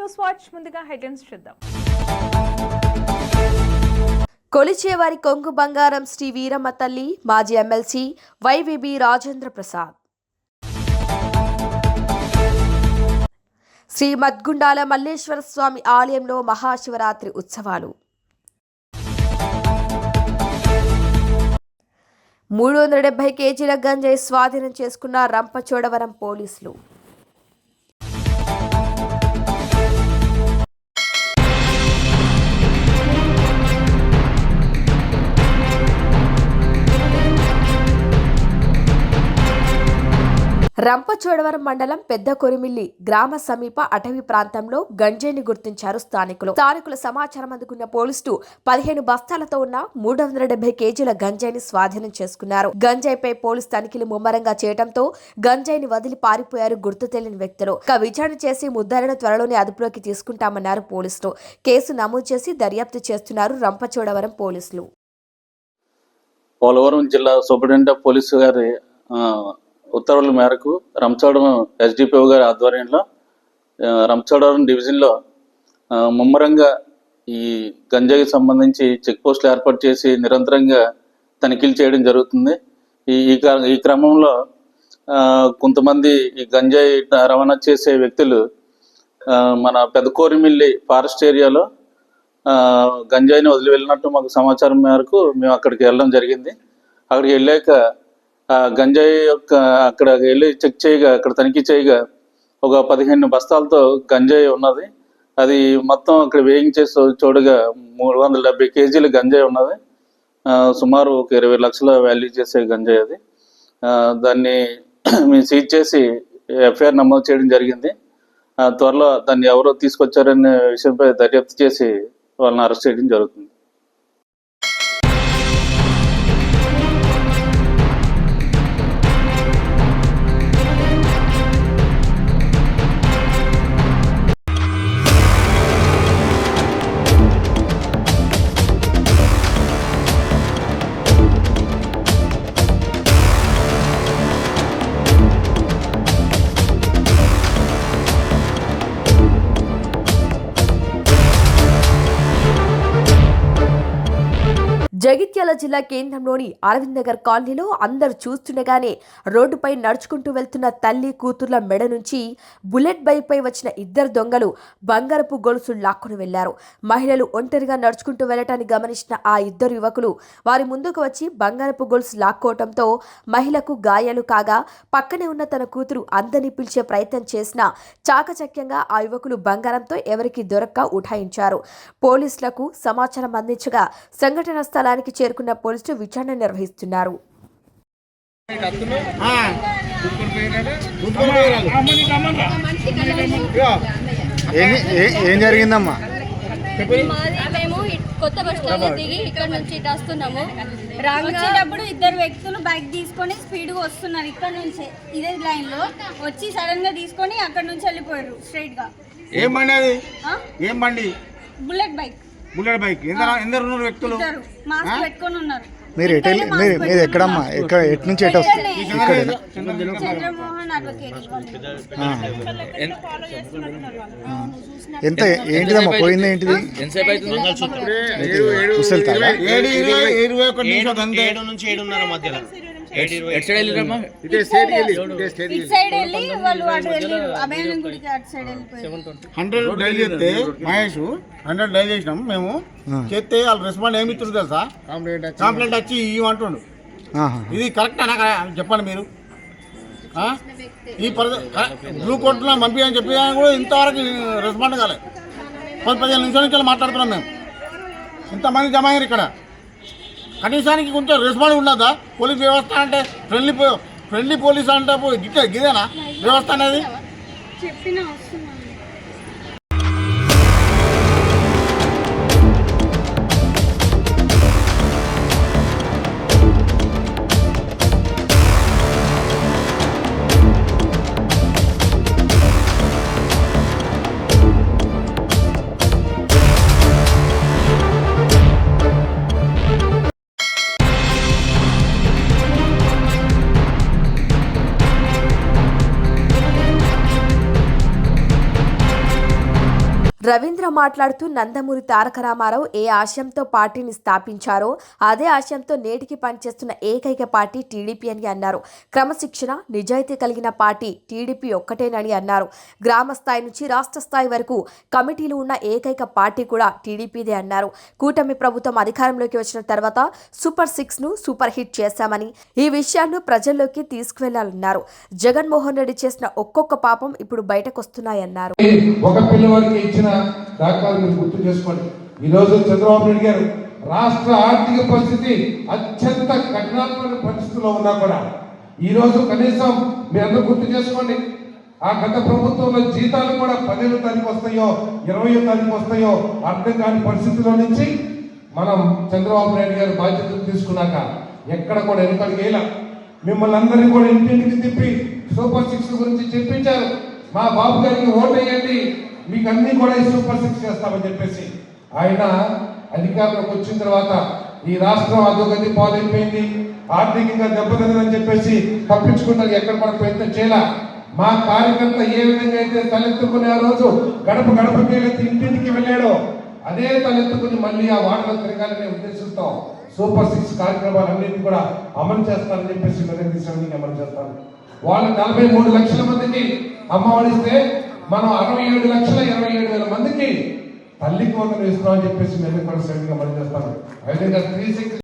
News watch ముందుగా headlines చూద్దాం. కొలిచేవారి కొంగు బంగారం శ్రీ వీరమ్మ తల్లి మాజీ ఎమ్మెల్సీ వైవిబి రాజేంద్ర ప్రసాద్. శ్రీ మద్గుండాల మల్లేశ్వర స్వామి ఆలయంలో మహాశివరాత్రి ఉత్సవాలు. 370 కేజీల గంజాయి స్వాధీనం చేసుకున్న రంపచోడవరం పోలీసులు. రంపచోడవరం మండలం పెద్ద కొరిమిల్లి గ్రామ సమీప అటవీ ప్రాంతంలో గంజాయిని గుర్తించారు స్థానికుల సమాచారం అందుకున్న పోలీసులు 15 బస్తాలతో ఉన్న 370 కేజీల గంజాయిని స్వాధీనం చేసుకున్నారు. గంజాయిపై పోలీసు తనిఖీలు ముమ్మరంగా చేయడంతో గంజాయిని వదిలి పారిపోయారు గుర్తు తెలియని వ్యక్తులు. విచారణ చేసి ముద్దాయిలను త్వరలోనే అదుపులోకి తీసుకుంటామన్నారు పోలీసులు. కేసు నమోదు చేసి దర్యాప్తు చేస్తున్నారు రంపచోడవరం పోలీసులు. పోలవరం జిల్లా సూపరింటెండెంట్ ఆఫ్ పోలీసు గారి ఉత్తర్వుల మేరకు రంపచోడవరం ఎస్డిపిఓ గారి ఆధ్వర్యంలో రంపచోడవరం డివిజన్లో ముమ్మరంగా ఈ గంజాయికి సంబంధించి చెక్ పోస్టులు ఏర్పాటు చేసి నిరంతరంగా తనిఖీలు చేయడం జరుగుతుంది. ఈ క్రమంలో కొంతమంది ఈ గంజాయి రవాణా చేసే వ్యక్తులు మన పెద్ద కోరిమిల్లి ఫారెస్ట్ ఏరియాలో గంజాయిని వదిలి వెళ్ళినట్టు మాకు సమాచారం మేరకు మేము అక్కడికి వెళ్ళడం జరిగింది. అక్కడికి వెళ్ళాక గంజాయి అక్కడ వెళ్ళి చెక్ చేయగా అక్కడ తనిఖీ చేయగా ఒక 15 బస్తాలతో గంజాయి ఉన్నది. అది మొత్తం అక్కడ వేయింగ్ చేసి చూడగా 370 కేజీల గంజాయి ఉన్నది. సుమారు ఒక 20 లక్షల వాల్యూ చేసే గంజాయి అది. దాన్ని మేము సీజ్ చేసి ఎఫ్ఐఆర్ నమోదు చేయడం జరిగింది. త్వరలో దాన్ని ఎవరో తీసుకొచ్చారనే విషయంపై దర్యాప్తు చేసి వాళ్ళని అరెస్ట్ చేయడం జరుగుతుంది. జగిత్యాల జిల్లా కేంద్రంలోని అరవింద్ నగర్ కాలనీలో అందరు చూస్తుండగానే రోడ్డుపై నడుచుకుంటూ వెళ్తున్న తల్లి కూతుర్ల మెడ నుంచి బుల్లెట్ బైక్పై వచ్చిన 2 దొంగలు బంగారపు గొలుసులు లాక్కుని వెళ్లారు. మహిళలు ఒంటరిగా నడుచుకుంటూ వెళ్లటాన్ని గమనించిన ఆ 2 యువకులు వారి ముందుకు వచ్చి బంగారపు గొలుసు లాక్కోవడంతో మహిళకు గాయాలు కాగా పక్కనే ఉన్న తన కూతురు అందరినీ పిలిచే ప్రయత్నం చేసినా చాకచక్యంగా ఆ యువకులు బంగారంతో ఎవరికి దొరక్క ఉఠాయించారు. పోలీసులకు సమాచారం అందించగా సంఘటన స్థలానికి చేరుకున్న పోలీసులు విచారణ నిర్వహిస్తున్నారు. ఏం జరిగిందమ్మా? మేము కొత్త బస్ స్టాండ్ దిగి ఇక్కడ నుంచి ఇటు వస్తున్నాము. వచ్చేటప్పుడు 2 వ్యక్తులు బైక్ తీసుకొని స్పీడ్గా వస్తున్నారు. ఇక్కడ నుంచి ఇదే లైన్ లో వచ్చి సడన్ గా తీసుకొని అక్కడ నుంచి వెళ్ళిపోయారు స్ట్రైట్ గా. ఏం బండి అది? ఏం బండి? Bullet bike. Bullet bike. ఎందరు ఉన్నారు వ్యక్తులు? మాస్క్ పెట్టుకొని ఉన్నారు. మీరు ఎక్కడమ్మా? ఎటు నుంచి ఎటు వస్తారు? చంద్రమోహన్ అడ్వకేట్. ఎంత ఏంటిదమ్మా పోయింది? ఏంటిది? మహేష్ 100 డైల్ చేసినాం మేము. చేస్తే వాళ్ళు రెస్పాండ్ ఏమి ఇస్తుంది తెలుసా? కంప్లైంట్ వచ్చి ఇవ్వంటుండు. ఇది కరెక్ట్ అనా చెప్పండి మీరు? ఈ బ్లూ కోర్టులో పంపించని చెప్పి కూడా ఇంతవరకు రెస్పాండ్ కాలేదు. 10-15 నిమిషాల నుంచి మాట్లాడుతున్నాం మేము. ఇంతమంది జమ అయ్యారు ఇక్కడ. కనీసానికి కొంచెం రెస్పాండ్ ఉండదా? పోలీస్ వ్యవస్థ అంటే ఫ్రెండ్లీ పోలీస్ అంటే గిదేనా వ్యవస్థ అనేది? రవీంద్ర మాట్లాడుతూ నందమూరి తారక రామారావు ఏ ఆశయంతో పార్టీని స్థాపించారో అదే ఆశయంతో నేటికి పనిచేస్తున్న ఏకైక పార్టీ టీడీపీ అని అన్నారు. క్రమశిక్షణ, నిజాయితీ కలిగిన పార్టీ టీడీపీ ఒక్కటేనని అన్నారు. గ్రామ స్థాయి నుంచి రాష్ట్ర స్థాయి వరకు కమిటీలు ఉన్న ఏకైక పార్టీ కూడా టీడీపీదే అన్నారు. కూటమి ప్రభుత్వం అధికారంలోకి వచ్చిన తర్వాత సూపర్ 6 ను సూపర్ హిట్ చేశామని, ఈ విషయాన్ని ప్రజల్లోకి తీసుకువెళ్లాలన్నారు. జగన్మోహన్ రెడ్డి చేసిన ఒక్కొక్క పాపం ఇప్పుడు బయటకొస్తున్నాయన్నారు. ఒక పిల్లవాడికి ఇచ్చిన దాఖలాలు మీరు గుర్తు చేసుకోండి. ఈరోజు చంద్రబాబు నాయుడు గారు రాష్ట్ర ఆర్థిక పరిస్థితి అత్యంత కఠినాత్మక పరిస్థితుల్లో ఉన్నా కూడా ఈరోజు కనీసం మీరందరూ గుర్తు చేసుకోండి, ఆ గత ప్రభుత్వంలో జీతాలు కూడా 15వ తారీఖు వస్తాయో 20వ తారీఖు వస్తాయో అర్థం కాని పరిస్థితిలో నుంచి మనం చంద్రబాబు నాయుడు గారు బాధ్యతలు తీసుకున్నాక ఎక్కడ కూడా వెనుకడిగేలా మిమ్మల్ని అందరినీ కూడా ఇంటింటికి తిప్పి సూపర్ 6 గురించి చెప్పించారు. మా బాబు గారికి ఓటు వేయండి, మీకు అన్ని కూడా ఈ సూపర్ 6 చేస్తామని చెప్పేసి ఆయన అధికారంలోకి వచ్చిన తర్వాత ఈ రాష్ట్రం అధోగతి పాలైపోయింది, ఆర్థికంగా దెబ్బతిందని చెప్పేసి తప్పించుకుంటారు, ఎక్కడ కూడా ప్రయత్నం చేయాల. మా కార్యకర్త ఏ విధంగా అయితే తలెత్తుకునే ఆ రోజు గడప గడపకి ఇంటింటికి వెళ్ళాడో అదే తలెత్తుకుని మళ్ళీ ఆ వార్డులో తిరగాలనే ఉద్దేశంతో సూపర్ 6 కార్యక్రమాలన్నింటినీ కూడా అమలు చేస్తారని చెప్పేసి నిర్ణయించడానికి అమలు చేస్తాను. వాళ్ళు 43 లక్షల మందికి అమ్మఒడిస్తే మనం 67,27,000 మందికి తల్లికి వందలు ఇస్తున్నామని చెప్పేసి నేను కూడా సరిగ్గా అమలు చేస్తాను. ఐ థింక్ 360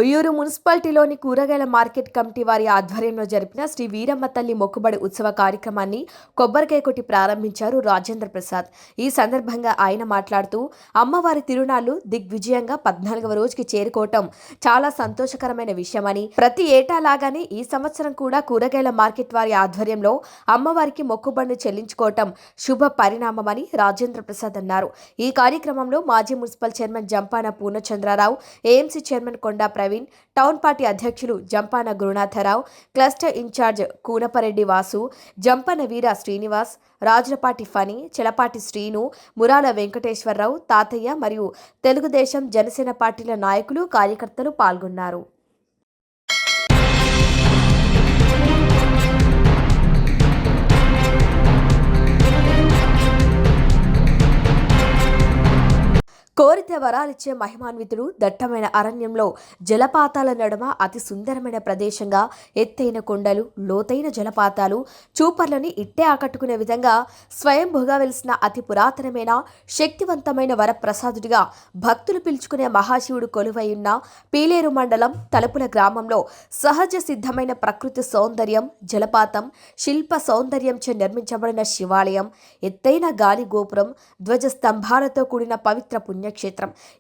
ఉయ్యూరు మున్సిపాలిటీలోని కూరగాయల మార్కెట్ కమిటీ వారి ఆధ్వర్యంలో జరిపిన శ్రీ వీరమ్మ తల్లి మొక్కుబడి ఉత్సవ కార్యక్రమాన్ని కొబ్బరికాయ కొట్టి ప్రారంభించారు రాజేంద్ర ప్రసాద్. ఈ సందర్భంగా ఆయన మాట్లాడుతూ అమ్మవారి తిరునాళ్లు దిగ్విజయంగా 14వ రోజుకి చేరుకోవటం చాలా సంతోషకరమైన విషయమని, ప్రతి ఏటా లాగానే ఈ సంవత్సరం కూడా కూరగాయల మార్కెట్ వారి ఆధ్వర్యంలో అమ్మవారికి మొక్కుబడిని చెల్లించుకోవటం శుభ పరిణామమని రాజేంద్ర ప్రసాద్ అన్నారు. ఈ కార్యక్రమంలో మాజీ municipal chairman Jampana Purnachandra Rao, AMC chairman Konda Praveen, town party అధ్యక్షులు జంపాన గురునాథరావు, క్లస్టర్ ఇన్ఛార్జ్ కూనపరెడ్డి వాసు, జంపన వీర శ్రీనివాస్, రాజులపాటి ఫణి, చెలపాటి శ్రీను, మురాల వెంకటేశ్వరరావు, తాతయ్య మరియు తెలుగుదేశం, జనసేన పార్టీల నాయకులు, కార్యకర్తలు పాల్గొన్నారు. కోరితే వరాలిచ్చే మహిమాన్వితుడు దట్టమైన అరణ్యంలో జలపాతాల నడుమ అతి సుందరమైన ప్రదేశంగా ఎత్తైన కొండలు, లోతైన జలపాతాలు చూపర్లని ఇట్టే ఆకట్టుకునే విధంగా స్వయంభుగా వెలిసిన అతి పురాతనమైన శక్తివంతమైన వరప్రసాదుడిగా భక్తులు పిలుచుకునే మహాశివుడు కొలువై ఉన్న పీలేరు మండలం తలుపుల గ్రామంలో సహజ సిద్ధమైన ప్రకృతి సౌందర్యం, జలపాతం, శిల్ప సౌందర్యంచే నిర్మించబడిన శివాలయం, ఎత్తైన గాలి గోపురం, ధ్వజ స్తంభాలతో కూడిన పవిత్ర పుణ్యక్షేత్రం,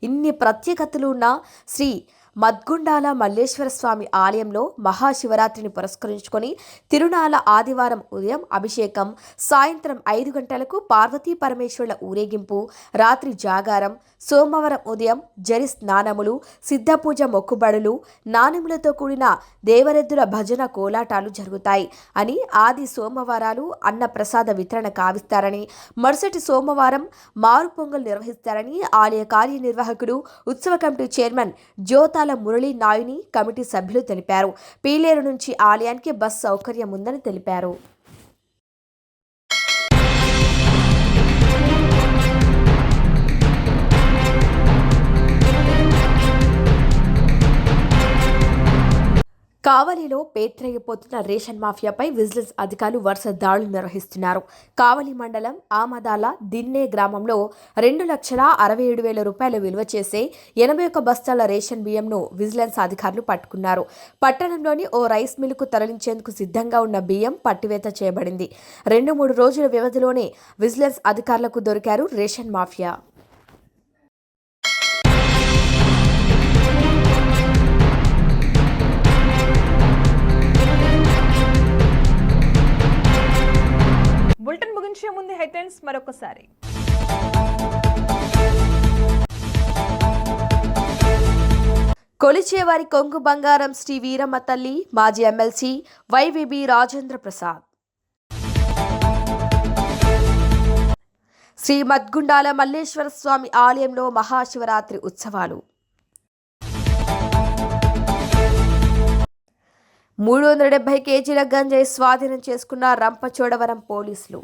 ఇన్ని ప్రత్యేకతలు ఉన్న శ్రీ మద్గుండాల మల్లేశ్వర స్వామి ఆలయంలో మహాశివరాత్రిని పురస్కరించుకొని తిరునాళ్ల ఆదివారం ఉదయం అభిషేకం, సాయంత్రం 5 గంటలకు పార్వతీ పరమేశ్వరుల ఊరేగింపు, రాత్రి జాగారం, సోమవారం ఉదయం జరి స్నానములు, సిద్ధపూజ మొక్కుబడులు, నాణెములతో కూడిన దేవరెద్దుల భజన కోలాటాలు జరుగుతాయి అని, ఆది సోమవారాలు అన్న ప్రసాద వితరణ కావిస్తారని, మరుసటి సోమవారం మారు పొంగల్ నిర్వహిస్తారని ఆలయ కార్యనిర్వాహకుడు, ఉత్సవ కమిటీ చైర్మన్ జ్యోతాల మురళీ నాయుని కమిటీ సభ్యులు తెలిపారు. పీలేరు నుంచి ఆలయానికి బస్ సౌకర్యం ఉందని తెలిపారు. కావలిలో పేట్రేగిపోతున్న రేషన్ మాఫియాపై విజిలెన్స్ అధికారులు వరుస దాడులు నిర్వహిస్తున్నారు. కావలి మండలం ఆమదాల దిన్నే గ్రామంలో 2,67,000 రూపాయల విలువ చేసే 81 బస్తాల రేషన్ బియ్యంను విజిలెన్స్ అధికారులు పట్టుకున్నారు. పట్టణంలోని ఓ రైస్ మిల్లుకు తరలించేందుకు సిద్ధంగా ఉన్న బియ్యం పట్టివేత చేయబడింది. 2-3 రోజుల వ్యవధిలోనే విజిలెన్స్ అధికారులకు దొరికారు రేషన్ మాఫియా. బులెటిన్ ముగించే ముందు హెడ్లైన్స్ మరొకసారి. కొలిచేవారి కొంగు బంగారం శ్రీ వీరమ్మ తల్లి, మాజీ ఎమ్మెల్సీ వైవీబీ రాజేంద్ర ప్రసాద్. శ్రీ మద్గుండాల మల్లేశ్వర స్వామి ఆలయంలో మహాశివరాత్రి ఉత్సవాలు. 370 కేజీల గంజాయి స్వాధీనం చేసుకున్న రంపచోడవరం పోలీసులు.